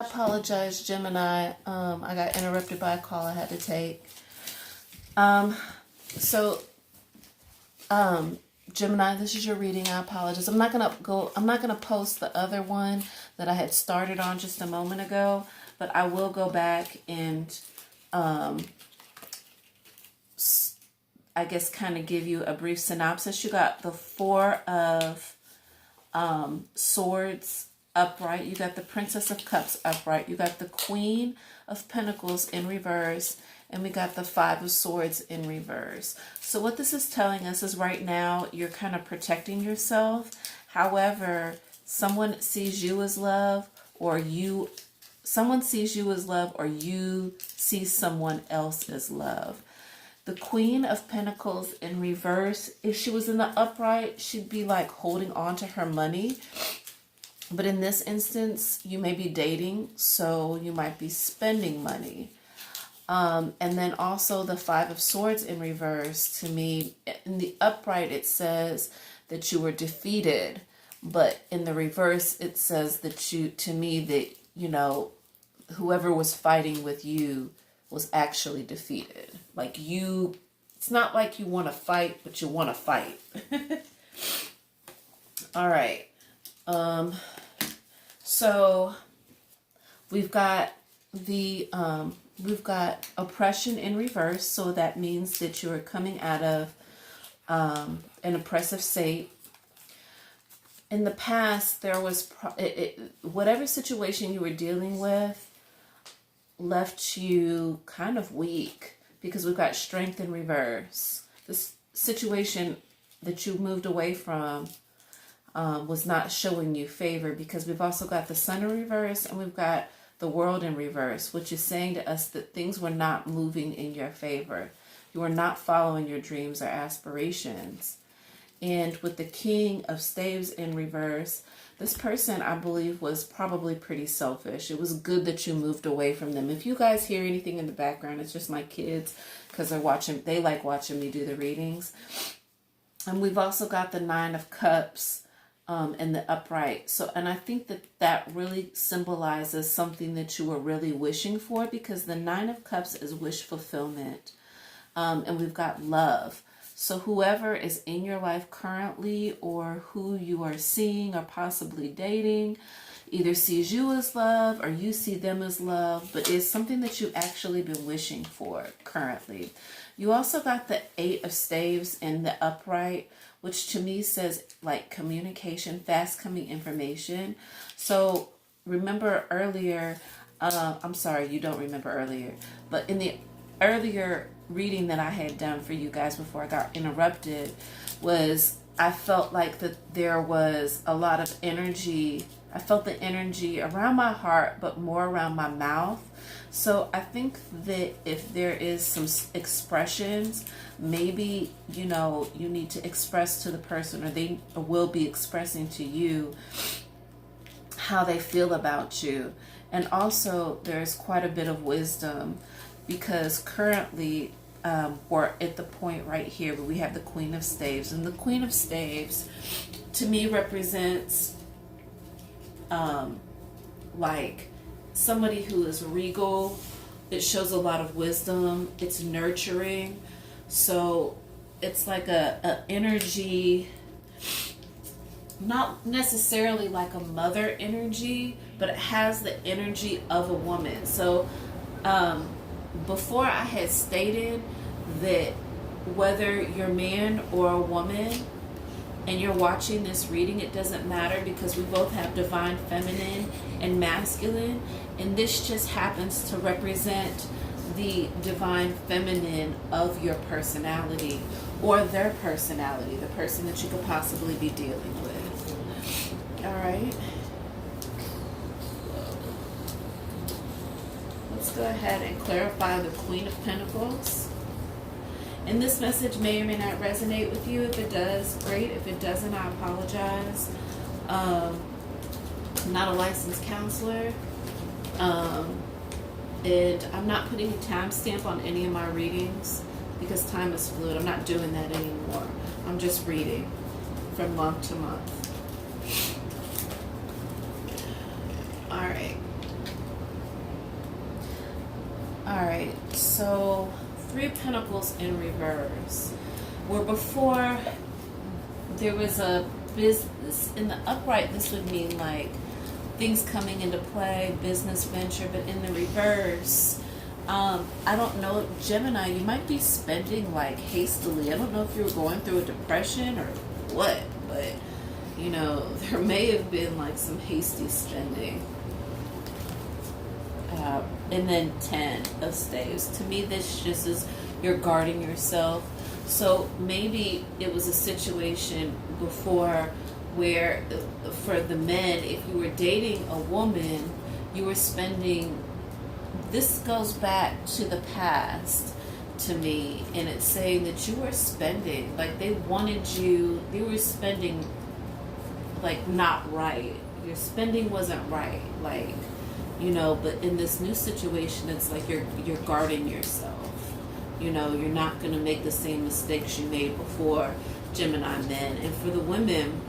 Apologize, Gemini. I got interrupted by a call I had to take. So, Gemini, this is your reading. I apologize. I'm not gonna post the other one that I had started on just a moment ago, but I will go back and, I guess, kind of give you a brief synopsis. You got the Four of Swords upright. You got the Princess of Cups upright. You got the Queen of Pentacles in reverse. And we got the Five of Swords in reverse. So what this is telling us is right now you're kind of protecting yourself. However, someone sees you as love, or someone sees you as love, or you see someone else as love. The Queen of Pentacles in reverse, if she was in the upright, she'd be like holding on to her money. But in this instance, you may be dating, so you might be spending money. And then also the Five of Swords in reverse, to me, in the upright, it says that you were defeated. But in the reverse, it says that whoever was fighting with you was actually defeated. Like it's not like you want to fight, but you want to fight. All right. So we've got oppression in reverse. So that means that you are coming out of an oppressive state. In the past, there was whatever situation you were dealing with left you kind of weak, because we've got strength in reverse. This situation that you moved away from was not showing you favor, because we've also got the Sun in reverse and we've got the World in reverse, which is saying to us that things were not moving in your favor. You were not following your dreams or aspirations. And with the King of Staves in reverse, this person, I believe, was probably pretty selfish. It was good that you moved away from them. If you guys hear anything in the background, it's just my kids, because they like watching me do the readings. And we've also got the Nine of Cups in the upright. And I think that really symbolizes something that you were really wishing for, because the Nine of Cups is wish fulfillment. And we've got love. So whoever is in your life currently, or who you are seeing or possibly dating, either sees you as love or you see them as love, but it's something that you've actually been wishing for currently. You also got the Eight of Staves in the upright, which to me says like communication, fast coming information. So remember earlier, I'm sorry, you don't remember earlier, but in the earlier reading that I had done for you guys before I got interrupted, I felt like that there was a lot of energy. I felt the energy around my heart, but more around my mouth. So I think that if there is some expressions, maybe, you need to express to the person, or they will be expressing to you how they feel about you. And also there's quite a bit of wisdom, because currently we're at the point right here where we have the Queen of Staves. And the Queen of Staves, to me, represents like somebody who is regal. It shows a lot of wisdom. It's nurturing. So it's like a energy, not necessarily like a mother energy, but it has the energy of a woman. So before I had stated that whether you're man or a woman and you're watching this reading, it doesn't matter, because we both have divine feminine and masculine, and this just happens to represent the divine feminine of your personality, or their personality, the person that you could possibly be dealing with. All right. Let's go ahead and clarify the Queen of Pentacles. And this message may or may not resonate with you. If it does, great. If it doesn't, I apologize. I'm not a licensed counselor. And I'm not putting a timestamp on any of my readings, because time is fluid. I'm not doing that anymore. I'm just reading from month to month. All right. right, so 3 of Pentacles in reverse. Where before there was a business, in the upright this would mean like things coming into play, business venture, but in the reverse, I don't know, Gemini, you might be spending like hastily. I don't know if you were going through a depression or what, but you know, there may have been like some hasty spending. And then 10 of staves. To me, this just is you're guarding yourself. So maybe it was a situation before where, for the men, if you were dating a woman, you were spending, this goes back to the past to me, and it's saying that you were spending, like they wanted you, they were spending like not right. Your spending wasn't right, like, you know, but in this new situation, it's like you're guarding yourself. You know, you're not going to make the same mistakes you made before, Gemini men. And for the women,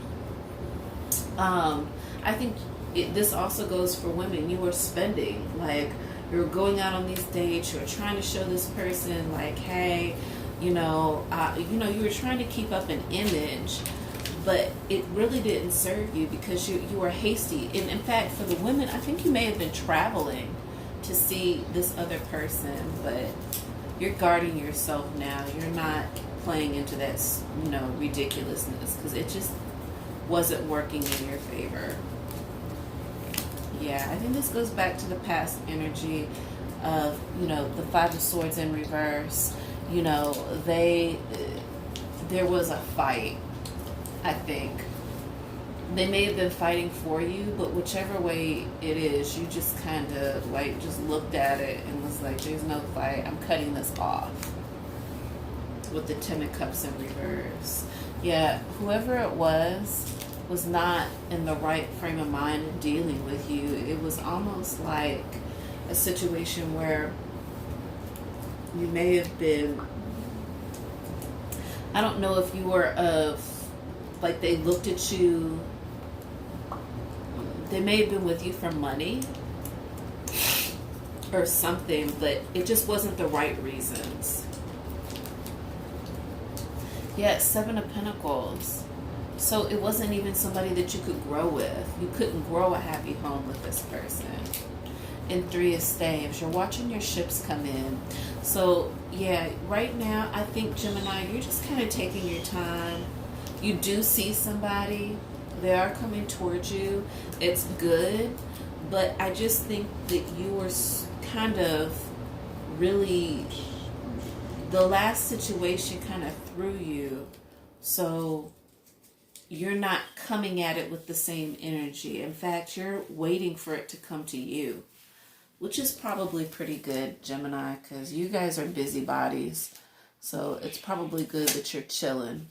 I think this also goes for women. You were spending, like, you're going out on these dates, you're trying to show this person, like, hey, you know, you were trying to keep up an image, but it really didn't serve you because you were hasty. And in fact, for the women, I think you may have been traveling to see this other person, but you're guarding yourself now. You're not playing into that, you know, ridiculousness because it just wasn't working in your favor. Yeah, I think this goes back to the past energy of, you know, the Five of Swords in reverse. You know, there was a fight. I think they may have been fighting for you, but whichever way it is, you just kind of like just looked at it and was like, there's no fight, I'm cutting this off. With the Ten of Cups in reverse. Yeah, whoever it was not in the right frame of mind in dealing with you. It was almost like a situation where you may have been, I don't know if you were of, like they looked at you, they may have been with you for money or something, but it just wasn't the right reasons. Yeah, Seven of Pentacles. So it wasn't even somebody that you could grow with. You couldn't grow a happy home with this person. And Three of Staves. You're watching your ships come in. So yeah, right now I think, Gemini, you're just kind of taking your time. You do see somebody. They are coming towards you. It's good. But I just think that you were kind of really, the last situation kind of threw you. So you're not coming at it with the same energy. In fact, you're waiting for it to come to you, which is probably pretty good, Gemini, because you guys are busybodies. So it's probably good that you're chilling.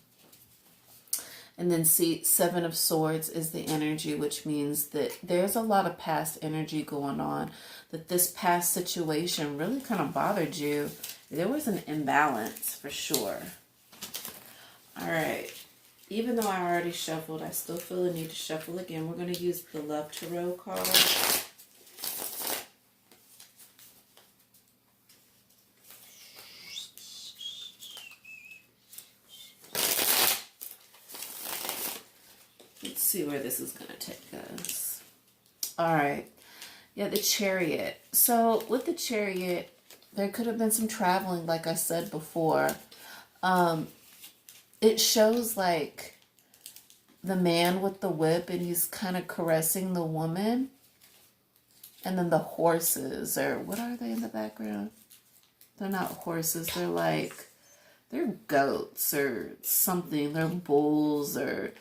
And then see, Seven of Swords is the energy, which means that there's a lot of past energy going on, that this past situation really kind of bothered you. There was an imbalance for sure. All right. Even though I already shuffled, I still feel the need to shuffle again. We're going to use the Love Tarot card. Let's see where this is going to take us. All right. Yeah, the Chariot. So with the Chariot, there could have been some traveling, like I said before. It shows like the man with the whip and he's kind of caressing the woman. And then the horses, or what are they in the background? They're not horses. They're like, they're goats or something. They're bulls or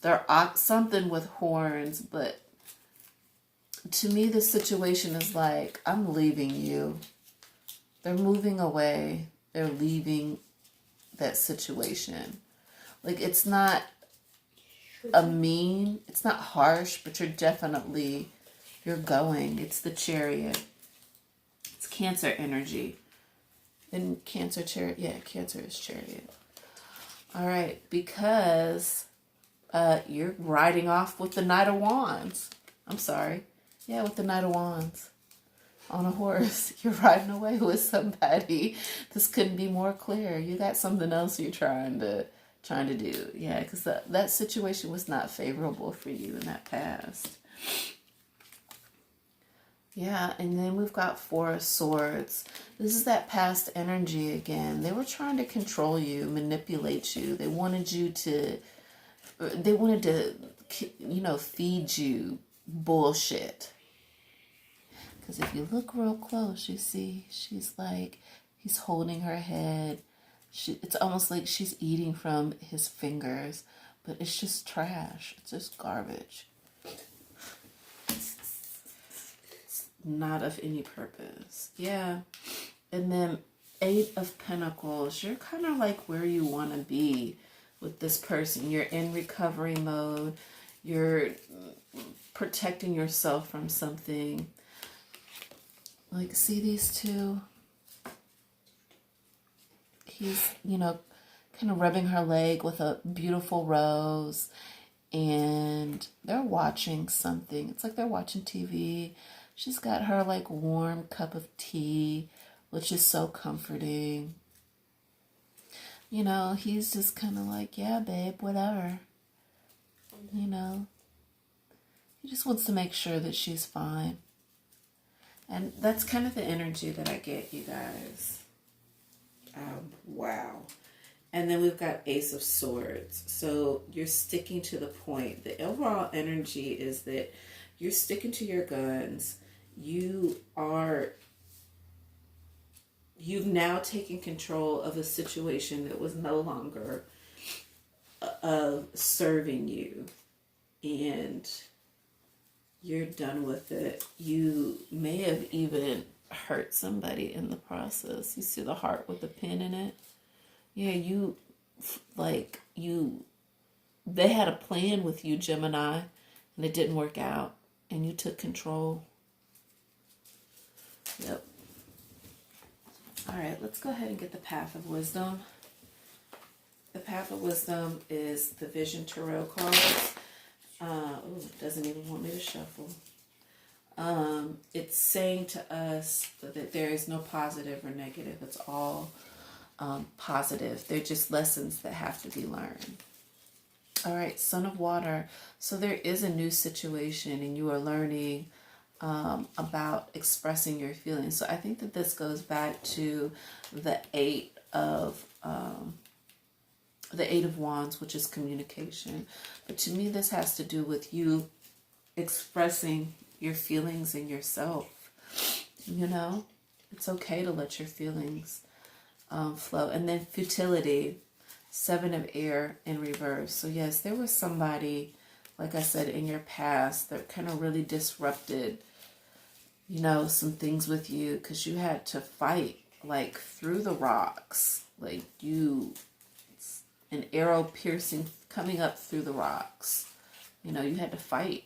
they're something with horns. But to me, the situation is like, I'm leaving you. They're moving away. They're leaving that situation. Like, it's not it's not harsh, but you're going. It's the Chariot. It's Cancer energy. And Cancer Chariot, yeah, Cancer is Chariot. All right, because you're riding off with the Knight of Wands. I'm sorry. Yeah, with the Knight of Wands. on a horse. You're riding away with somebody. This couldn't be more clear. You got something else you're trying to do. Yeah, because that situation was not favorable for you in that past. Yeah, and then we've got Four of Swords. This is that past energy again. They were trying to control you, manipulate you. They wanted to, feed you bullshit. Because if you look real close, you see she's like, he's holding her head. It's almost like she's eating from his fingers, but it's just trash. It's just garbage. Not of any purpose. Yeah. And then Eight of Pentacles. You're kind of like where you want to be with this person. You're in recovery mode. You're protecting yourself from something. Like, see these two? He's, kind of rubbing her leg with a beautiful rose. And they're watching something. It's like they're watching TV. She's got her like warm cup of tea, which is so comforting. He's just kind of like, yeah, babe, whatever. He just wants to make sure that she's fine. And that's kind of the energy that I get, you guys. Wow. And then we've got Ace of Swords. So you're sticking to the point. The overall energy is that you're sticking to your guns. You've now taken control of a situation that was no longer serving you, and you're done with it. You may have even hurt somebody in the process. You see the heart with the pin in it? Yeah, they had a plan with you, Gemini, and it didn't work out, and you took control. Yep. All right, let's go ahead and get the Path of Wisdom. The Path of Wisdom is the Vision Tarot cards. It doesn't even want me to shuffle. It's saying to us that there is no positive or negative. It's all positive. They're just lessons that have to be learned. All right, Son of Water. So there is a new situation, and you are learning about expressing your feelings. So I think that this goes back to the Eight of Wands, which is communication. But to me, this has to do with you expressing your feelings and yourself. It's okay to let your feelings flow. And then Futility, Seven of Air in reverse. So yes, there was somebody, like I said, in your past that kind of really disrupted, some things with you, because you had to fight like through the rocks, like an arrow piercing, coming up through the rocks. You had to fight.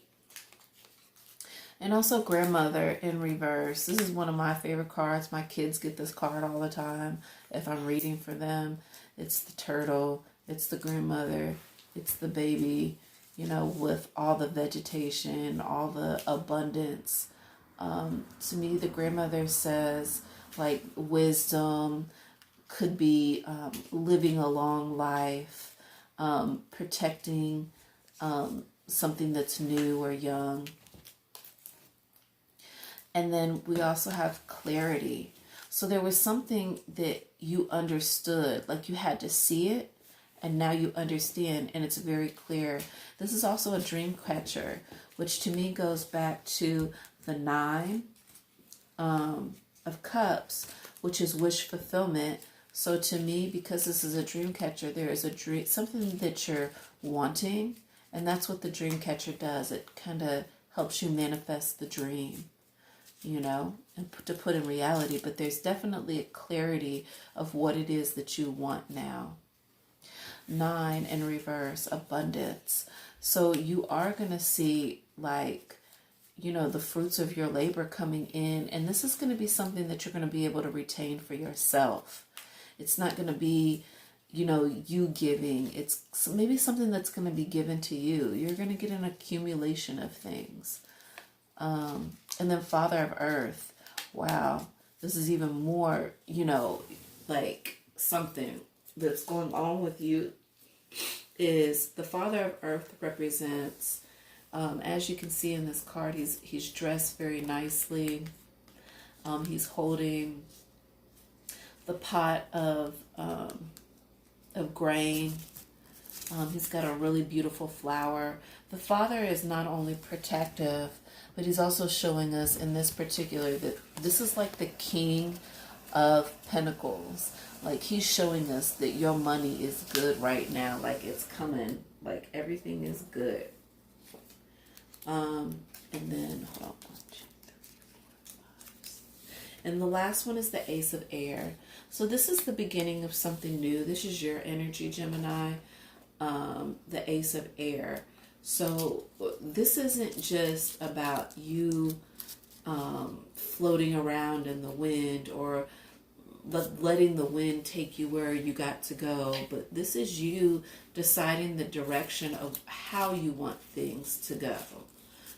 And also Grandmother in reverse. This is one of my favorite cards. My kids get this card all the time if I'm reading for them. It's the turtle. It's the grandmother. It's the baby, with all the vegetation, all the abundance. To me, the grandmother says, like, wisdom, could be living a long life, protecting something that's new or young. And then we also have clarity. So there was something that you understood, like you had to see it, and now you understand, and it's very clear. This is also a dream catcher, which to me goes back to the Nine of Cups, which is wish fulfillment. So to me, because this is a dream catcher, there is a dream, something that you're wanting, and that's what the dream catcher does. It kind of helps you manifest the dream, and to put in reality. But there's definitely a clarity of what it is that you want now. 9 in reverse, abundance. So you are going to see, like, the fruits of your labor coming in. And this is going to be something that you're going to be able to retain for yourself. It's not going to be, you giving. It's maybe something that's going to be given to you. You're going to get an accumulation of things. And then Father of Earth. wow, this is even more, you know, like something that's going on with you is the Father of Earth represents, as you can see in this card, he's dressed very nicely. He's holding the pot of grain. He's got a really beautiful flower. The Father is not only protective, but he's also showing us in this particular that this is like the King of Pentacles. Like he's showing us that your money is good right now. Like it's coming. Like everything is good. And then hold on. And the last one is the Ace of Air. So this is the beginning of something new. This is your energy, Gemini. The Ace of Air. So this isn't just about you floating around in the wind or letting the wind take you where you got to go, but this is you deciding the direction of how you want things to go,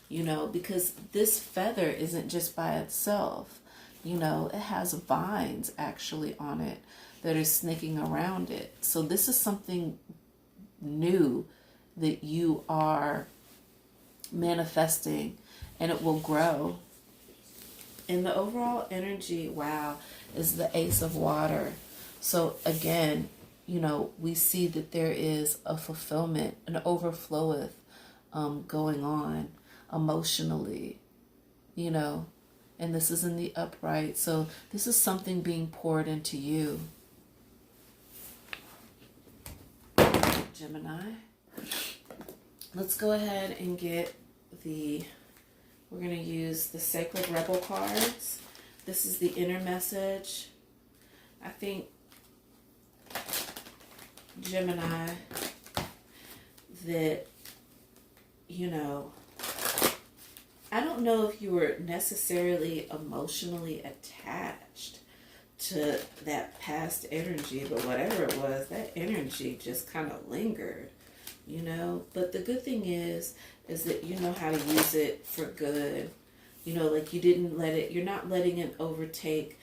you know, because this feather isn't just by itself, you know, it has vines actually on it that are snaking around it. So this is something new that you are manifesting, and it will grow. And the overall energy, wow, is the Ace of Water. So again, you know, we see that there is a fulfillment, an overfloweth going on emotionally, you know, and this is in the upright. So this is something being poured into you, Gemini. Let's go ahead and get we're going to use the Sacred Rebel cards. This is the inner message. I think, Gemini, that, you know, I don't know if you were necessarily emotionally attached to that past energy, but whatever it was, that energy just kind of lingered, you know. But the good thing is that you know how to use it for good. You know, like you're not letting it overtake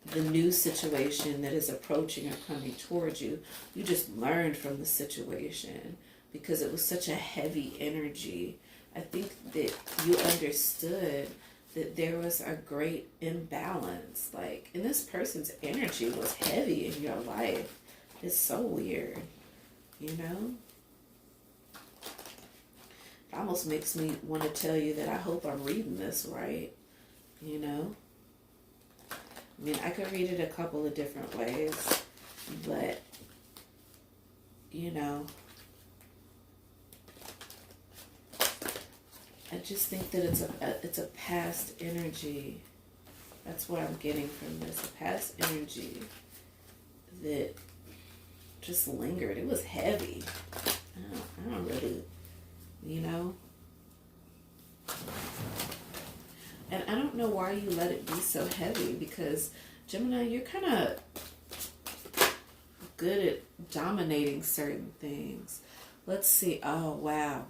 the new situation that is approaching or coming towards you. You just learned from the situation because it was such a heavy energy. I think that you understood that there was a great imbalance. Like, and this person's energy was heavy in your life. It's so weird, you know? It almost makes me want to tell you that I hope I'm reading this right, you know? I mean, I could read it a couple of different ways, but, you know, I just think that it's a past energy. That's what I'm getting from this. A past energy that just lingered. It was heavy. I don't really, you know. And I don't know why you let it be so heavy, because Gemini, you're kind of good at dominating certain things. Let's see. Oh, wow.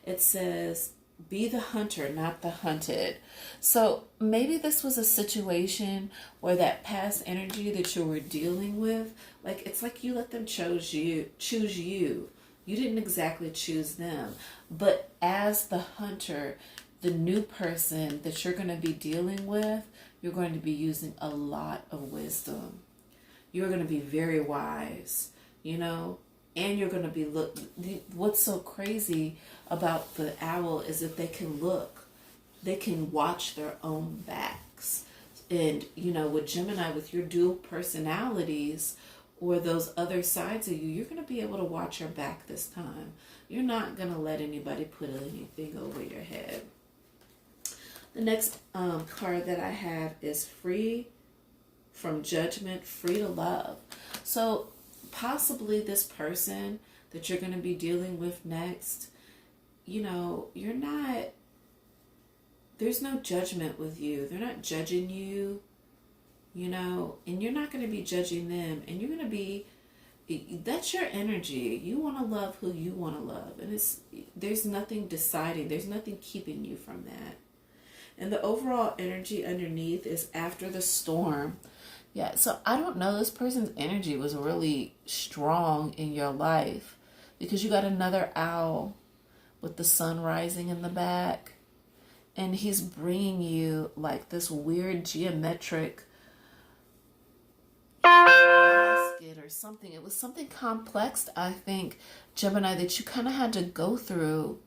It says, be the hunter, not the hunted. So maybe this was a situation where that past energy that you were dealing with, like, it's like you let them choose you. You didn't exactly choose them. But as the hunter, the new person that you're going to be dealing with, you're going to be using a lot of wisdom. You're going to be very wise, you know, and you're going to be what's so crazy about the owl is that they can watch their own backs. And, you know, with Gemini, with your dual personalities or those other sides of you, you're going to be able to watch your back this time. You're not going to let anybody put anything over your head. The next card that I have is free from judgment, free to love. So possibly this person that you're going to be dealing with next, you know, there's no judgment with you. They're not judging you, you know, and you're not going to be judging them. And you're going to be, that's your energy. You want to love who you want to love. And there's nothing deciding. There's nothing keeping you from that. And the overall energy underneath is after the storm. Yeah, so I don't know. This person's energy was really strong in your life because you got another owl with the sun rising in the back. And he's bringing you like this weird geometric basket or something. It was something complex, I think, Gemini, that you kind of had to go through,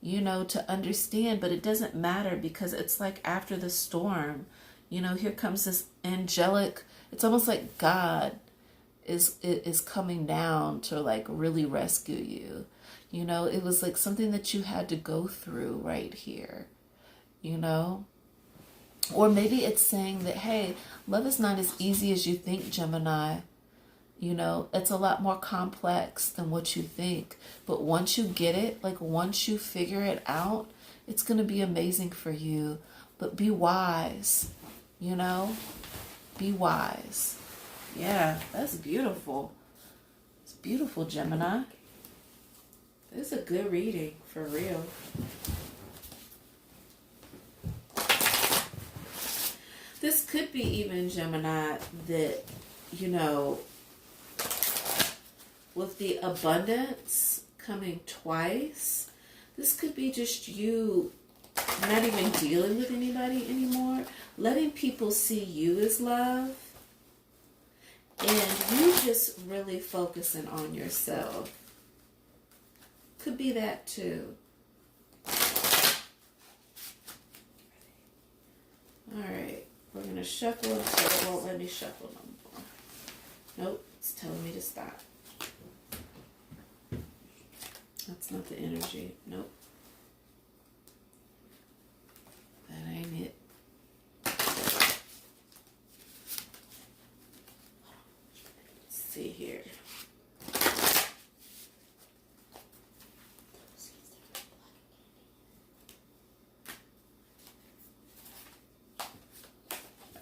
you know, to understand. But it doesn't matter because it's like after the storm, you know, here comes this angelic, it's almost like God is coming down to like really rescue you. You know, it was like something that you had to go through right here, you know? Or maybe it's saying that, hey, love is not as easy as you think, Gemini. You know, it's a lot more complex than what you think. But once you get it, like once you figure it out, it's going to be amazing for you. But be wise, you know? Be wise. Yeah, that's beautiful. It's beautiful, Gemini. This is a good reading, for real. This could be even, Gemini, that, you know, with the abundance coming twice, this could be just you not even dealing with anybody anymore, letting people see you as love, and you just really focusing on yourself. Could be that too. Alright, we're going to shuffle until it won't let me shuffle no more. Nope, it's telling me to stop. That's not the energy. Nope. That ain't it. Let's see here.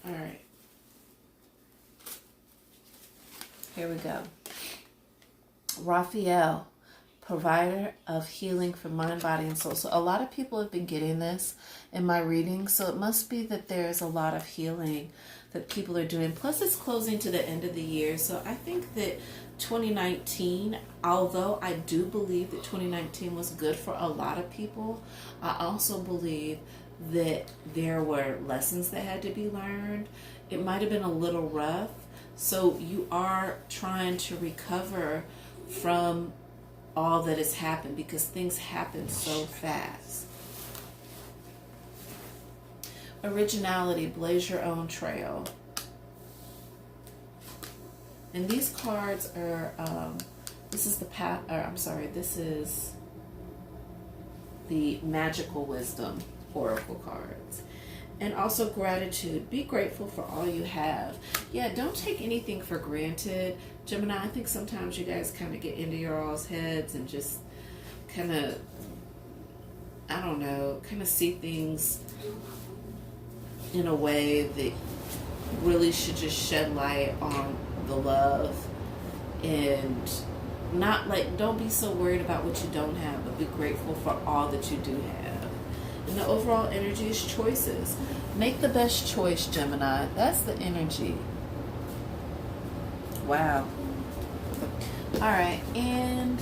All right. Here we go. Raphael, provider of healing for mind, body, and soul. So a lot of people have been getting this in my reading. So it must be that there's a lot of healing that people are doing. Plus, it's closing to the end of the year. So I think that 2019, although I do believe that 2019 was good for a lot of people, I also believe that there were lessons that had to be learned. It might have been a little rough. So you are trying to recover from all that has happened because things happen so fast. Originality, blaze your own trail. And these cards are, this is the path, or I'm sorry, this is the magical wisdom oracle cards. And also gratitude. Be grateful for all you have. Yeah, don't take anything for granted. Gemini, I think sometimes you guys kind of get into your all's heads and just kind of, I don't know, kind of see things in a way that really should just shed light on the love. And not like, don't be so worried about what you don't have, but be grateful for all that you do have. And the overall energy is choices. Make the best choice, Gemini. That's the energy. Wow. All right, and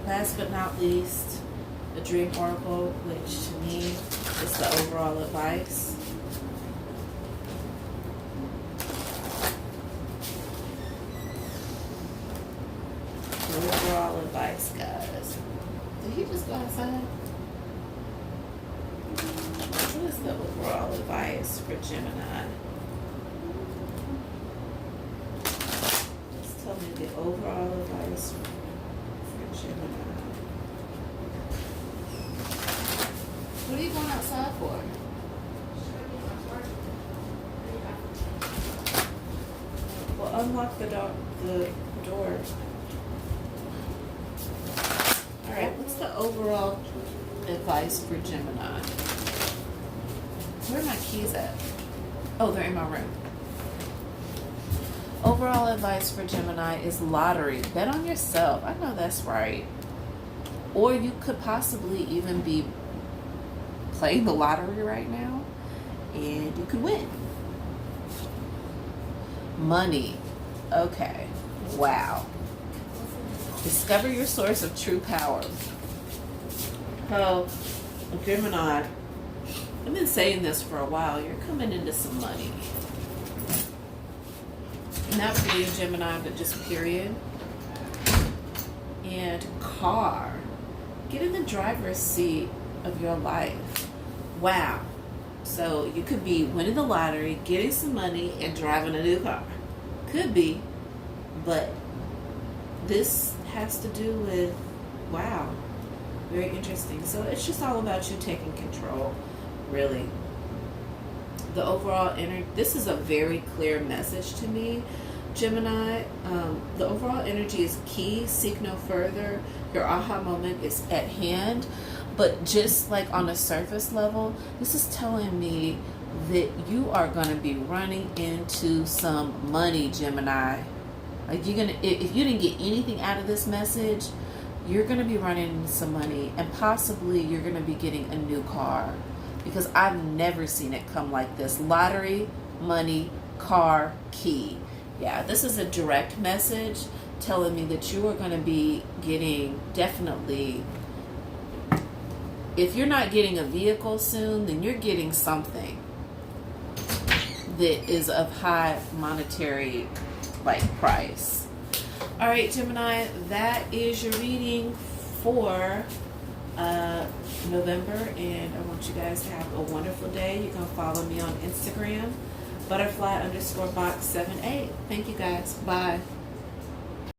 last but not least, the Dream Oracle, which to me is the overall advice. The overall advice, guys. Did he just go outside? What is the overall advice for Gemini? Just tell me the overall advice for Gemini. What are you going outside for? Well, unlock the door. Alright, what's the overall advice for Gemini? Where are my keys at? Oh, they're in my room. Overall advice for Gemini is lottery. Bet on yourself. I know that's right. Or you could possibly even be playing the lottery right now. and you could win. Money. Okay. Wow. Discover your source of true power. So, Gemini, I've been saying this for a while. You're coming into some money. Not for you, Gemini, but just period. And car. Get in the driver's seat of your life. Wow. So you could be winning the lottery, getting some money, and driving a new car. Could be, but this has to do with, wow, very interesting. So it's just all about you taking control, really. The overall energy, this is a very clear message to me, Gemini. The overall energy is key. Seek no further. Your aha moment is at hand. But just like on a surface level, this is telling me that you are going to be running into some money, Gemini. Like you're gonna, if you didn't get anything out of this message, you're going to be running into some money, and possibly you're going to be getting a new car, because I've never seen it come like this. Lottery, money, car, key. Yeah, this is a direct message telling me that you are going to be getting, definitely, if you're not getting a vehicle soon, then you're getting something that is of high monetary price. All right, Gemini, that is your reading for November, and I want you guys to have a wonderful day. You can follow me on Instagram, butterfly_box78. Thank you guys. Bye.